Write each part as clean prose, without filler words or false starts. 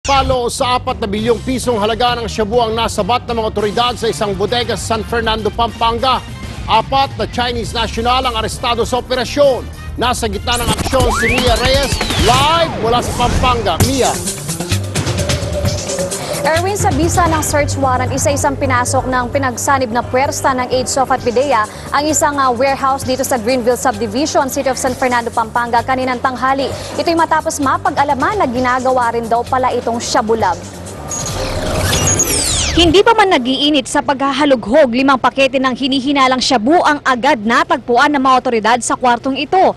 Palo sa 4 na bilyong pisong halaga ng shabu ang nasabat ng mga otoridad sa isang bodega sa San Fernando, Pampanga. 4 na Chinese national ang arestado sa operasyon. Nasa gitna ng aksyon si Mia Reyes, live mula sa Pampanga. Mia. Erwin, sa bisa ng search warrant, isa-isang pinasok ng pinagsanib na puwersa ng HSOF at PIDEA ang isang warehouse dito sa Greenville Subdivision, City of San Fernando, Pampanga, kaninang tanghali. Ito'y matapos mapag-alaman na ginagawa rin daw pala itong shabu lab. Hindi pa man nag-iinit sa paghahalughog, 5 pakete ng hinihinalang shabu ang agad natagpuan ng mga otoridad sa kwartong ito.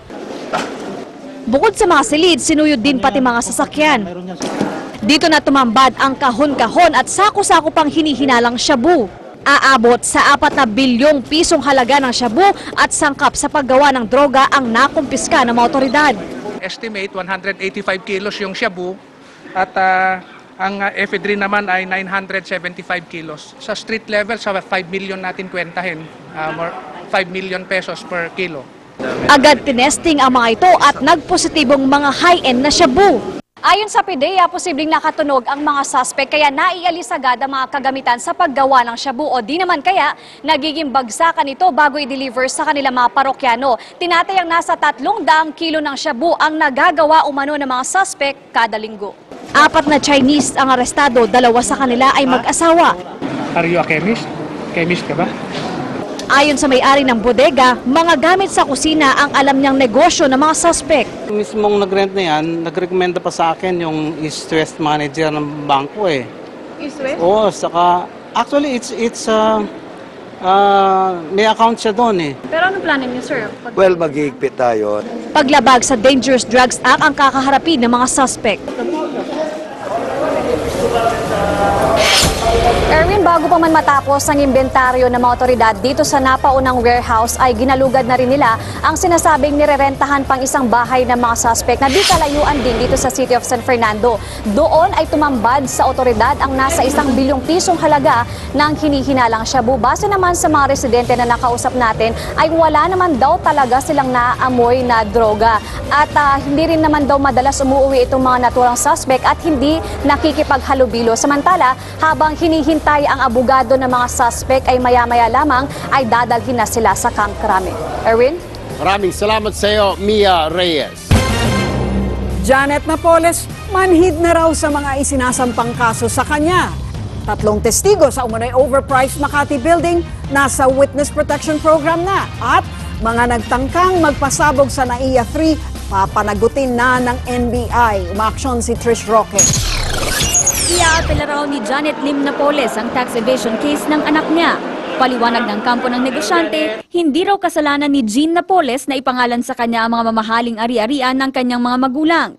Bukod sa mga silid, sinuyod din pati mga sasakyan. Dito na tumambad ang kahon-kahon at sako-sako pang hinihinalang shabu. Aabot sa 4 na bilyong pisong halaga ng shabu at sangkap sa paggawa ng droga ang nakumpiska ng mga otoridad. Estimate 185 kilos yung shabu at ang ephedrine naman ay 975 kilos. Sa street level, sa 5 million natin kwentahin, 5 million pesos per kilo. Agad tinesting ang mga ito at nagpositibong mga high-end na shabu. Ayon sa PIDEA, posibleng nakatunog ang mga suspect kaya naialis agad ang mga kagamitan sa paggawa ng shabu o di naman kaya nagiging bagsakan ito bago i-deliver sa kanilang mga parokyano. Tinatayang nasa 300 kilo ng shabu ang nagagawa umano ng mga suspect kada linggo. 4 na Chinese ang arestado, 2 sa kanila ay mag-asawa. Are you a chemist? Chemist ka ba? Ayon sa may-ari ng bodega, mga gamit sa kusina ang alam niyang negosyo ng mga suspect. Mismong nag-rent na yan, nag-recommenda pa sa akin yung East West manager ng bangko eh. East West? Oo, saka actually may account siya doon eh. Pero ano plano niyo, sir? Well, maghihigpit tayo. Paglabag sa Dangerous Drugs Act ang kakaharapin ng mga suspect. Erwin, bago pa man matapos ang inventaryo ng mga otoridad dito sa napaunang warehouse ay ginalugad na rin nila ang sinasabing nirerentahan pang isang bahay ng mga suspect na di kalayuan din dito sa City of San Fernando. Doon ay tumambad sa otoridad ang nasa 1 bilyong pisong halaga ng hinihinalang shabu. Base naman sa mga residente na nakausap natin ay wala naman daw talaga silang naamoy na droga. At hindi rin naman daw madalas umuwi itong mga naturang suspect at hindi nakikipaghalubilo. Samantala, habang hinihintay ang abogado ng mga suspect ay maya-maya lamang ay dadalhin na sila sa Camp Crame. Erwin? Maraming salamat sa iyo, Mia Reyes. Janet Napoles, manhid na raw sa mga isinasampang kaso sa kanya. 3 testigo sa umunoy overpriced Makati building nasa Witness Protection Program na. At mga nagtangkang magpasabog sa NAIA 3, papanagutin na ng NBI. Umaaksyon si Trish Roque. Iaapela raw ni Janet Lim Napoles ang tax evasion case ng anak niya. Paliwanag ng kampo ng negosyante, hindi raw kasalanan ni Jean Napoles na ipangalan sa kanya ang mga mamahaling ari-arian ng kanyang mga magulang.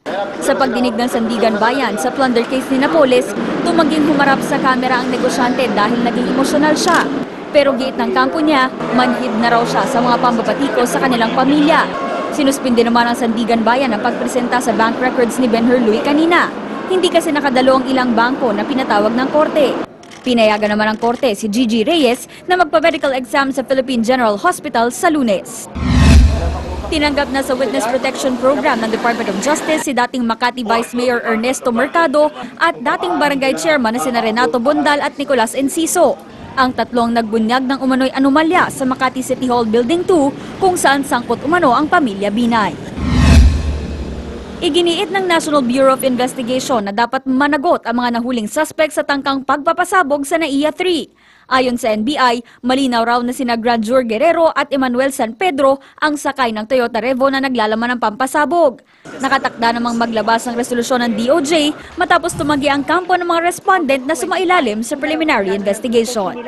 Sa pagdinig ng Sandigan Bayan sa plunder case ni Napoles, tumangging humarap sa kamera ang negosyante dahil naging emosyonal siya. Pero giit ng kampo niya, manhid na raw siya sa mga pambabatiko sa kanilang pamilya. Sinuspinde naman ang Sandigan Bayan ang pagpresenta sa bank records ni Ben Hurluy kanina. Hindi kasi nakadalo ang ilang bangko na pinatawag ng korte. Pinayagan naman ng korte si Gigi Reyes na magpa-medical exam sa Philippine General Hospital sa Lunes. Tinanggap na sa Witness Protection Program ng Department of Justice si dating Makati Vice Mayor Ernesto Mercado at dating Barangay Chairman na sina Renato Bondal at Nicolas Enciso. Ang 3 nagbunyag ng umano'y anomalya sa Makati City Hall Building 2 kung saan sangkot umano ang pamilya Binay. Iginiit ng National Bureau of Investigation na dapat managot ang mga nahuling suspect sa tangkang pagpapasabog sa NAIA 3. Ayon sa NBI, malinaw raw na sina Granjur Guerrero at Emmanuel San Pedro ang sakay ng Toyota Revo na naglalaman ng pampasabog. Nakatakda namang maglabas ng resolusyon ng DOJ matapos tumanggi ang kampo ng mga respondent na sumailalim sa preliminary investigation.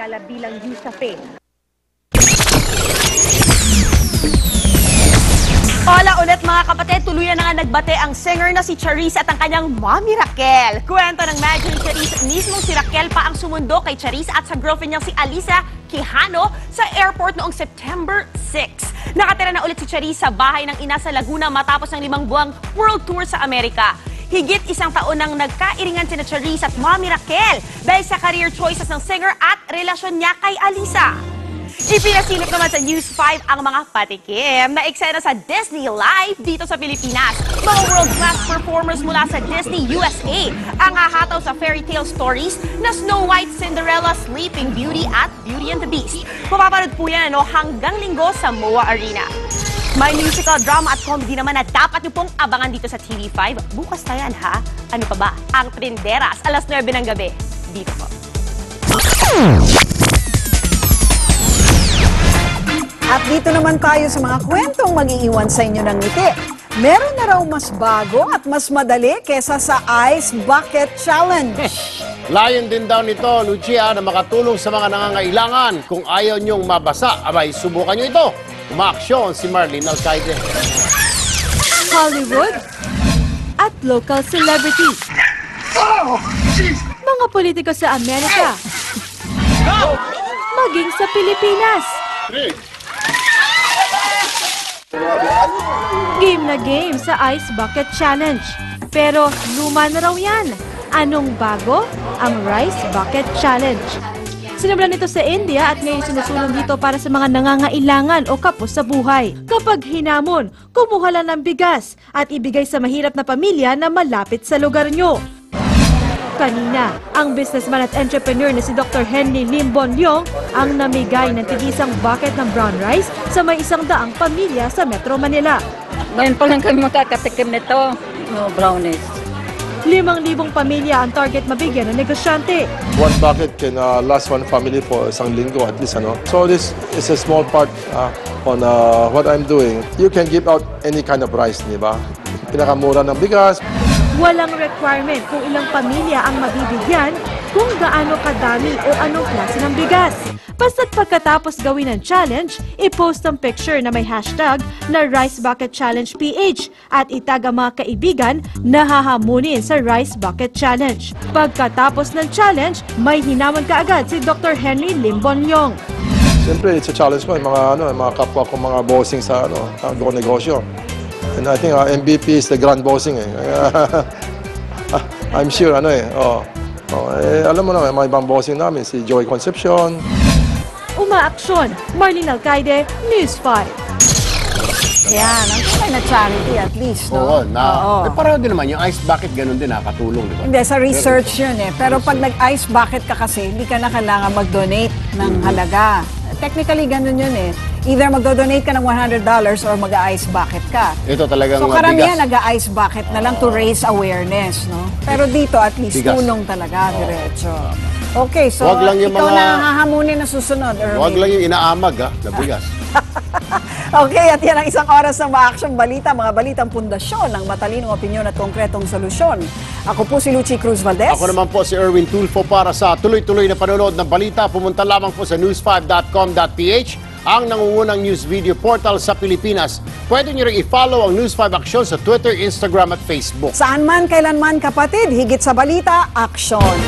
Hola ulit mga kapatid, tuluyan na nga nagbate ang singer na si Charisse at ang kanyang mommy Raquel. Kwento ng Maggie ni Charisse, mismong si Raquel pa ang sumundo kay Charisse at sa girlfriend niyang si Alisa Quijano sa airport noong September 6. Nakatira na ulit si Charisse sa bahay ng ina sa Laguna matapos ng 5 buwang world tour sa Amerika. Higit 1 taon nang nagkairingan sina Charisse at mommy Raquel dahil sa career choices ng singer at relasyon niya kay Alisa. Ipinasilip naman sa News 5 ang mga patikim na eksena sa Disney Live dito sa Pilipinas. Mga world-class performers mula sa Disney USA ang hahataw sa fairy tale stories na Snow White, Cinderella, Sleeping Beauty at Beauty and the Beast. Mapapanood po yan hanggang Linggo sa MOA Arena. May musical, drama at comedy naman na dapat niyo pong abangan dito sa TV5. Bukas na yan, ha? Ano pa ba? Ang Trinderas, alas 9 ng gabi. Dito po. At dito naman tayo sa mga kwentong mag-iiwan sa inyo ng ngiti. Meron na raw mas bago at mas madali kesa sa Ice Bucket Challenge. Layon din daw nito, Lucia, na makatulong sa mga nangangailangan. Kung ayaw niyong mabasa, abay, subukan niyo ito. Umaaksyon si Marlene Alcaide. Hollywood at local celebrities. Mga politiko sa Amerika. Maging sa Pilipinas. Game na game sa Ice Bucket Challenge. Pero luma na raw yan. Anong bago? Ang Rice Bucket Challenge. Sinimulan nito sa India at ngayon sinusulong dito para sa mga nangangailangan o kapos sa buhay. Kapag hinamon, kumuha lang ng bigas at ibigay sa mahirap na pamilya na malapit sa lugar nyo. Kanina, ang businessman at entrepreneur na si Dr. Henry Lim Bon Leong ang namigay ng tigisang bucket ng brown rice sa may 100 pamilya sa Metro Manila. Ngayon pa lang kami makakatikim nito, brownies. 5,000 pamilya ang target mabigyan ng negosyante. One bucket can last one family for isang linggo at least. So this is a small part on what I'm doing. You can give out any kind of rice, di ba? Pinakamura ng bigas. Walang requirement kung ilang pamilya ang mabibigyan, kung gaano kadami o anong klase ng bigas. Basta't pagkatapos gawin ang challenge, i-post ang picture na may hashtag na Rice Bucket Challenge PH at itag ang mga kaibigan na hahamunin sa Rice Bucket Challenge. Pagkatapos ng challenge, may hinaman kaagad si Dr. Henry Lim Bon Leong. Siyempre, it's a challenge ko. Mga kapwa ko, mga bossing sa negosyo. And I think MVP is the grand bossing. I'm sure, alam mo na, may ibang bossing namin, si Joy Concepcion. Umaaksyon, Marlene Alcaide, News 5. Yan, ang kaya na charity at least, no? Oo. Pareho din naman, yung ice bucket, ganun din, nakakatulong, di ba? Hindi, sa research yun eh. Pero pag nag-ice bucket ka kasi, hindi ka na kailangan mag-donate ng halaga. Technically, ganun yun eh. Either magdo-donate ka ng $100 or mag-ice bucket ka. Ito talagang So karamihan nag-ice bucket na lang to raise awareness, no? Pero dito at least Bigas. tulong talaga, diretso. Okay, so Wag lang yung ikaw mga- na hahamunin na susunod, Erwin. Huwag lang yung inaamag, na bigas. Okay, at yan ang isang oras ng mga-aksyong balita, mga balitang pundasyon ng matalinong opinyon at konkretong solusyon. Ako po si Lucy Cruz Valdez. Ako naman po si Erwin Tulfo para sa tuloy-tuloy na panonood ng balita. Pumunta lamang po sa news5.com.ph, ang nangungunang news video portal sa Pilipinas. Pwede nyo rin i-follow ang News 5 Aksyon sa Twitter, Instagram at Facebook. Saan man, kailanman kapatid, higit sa balita, aksyon.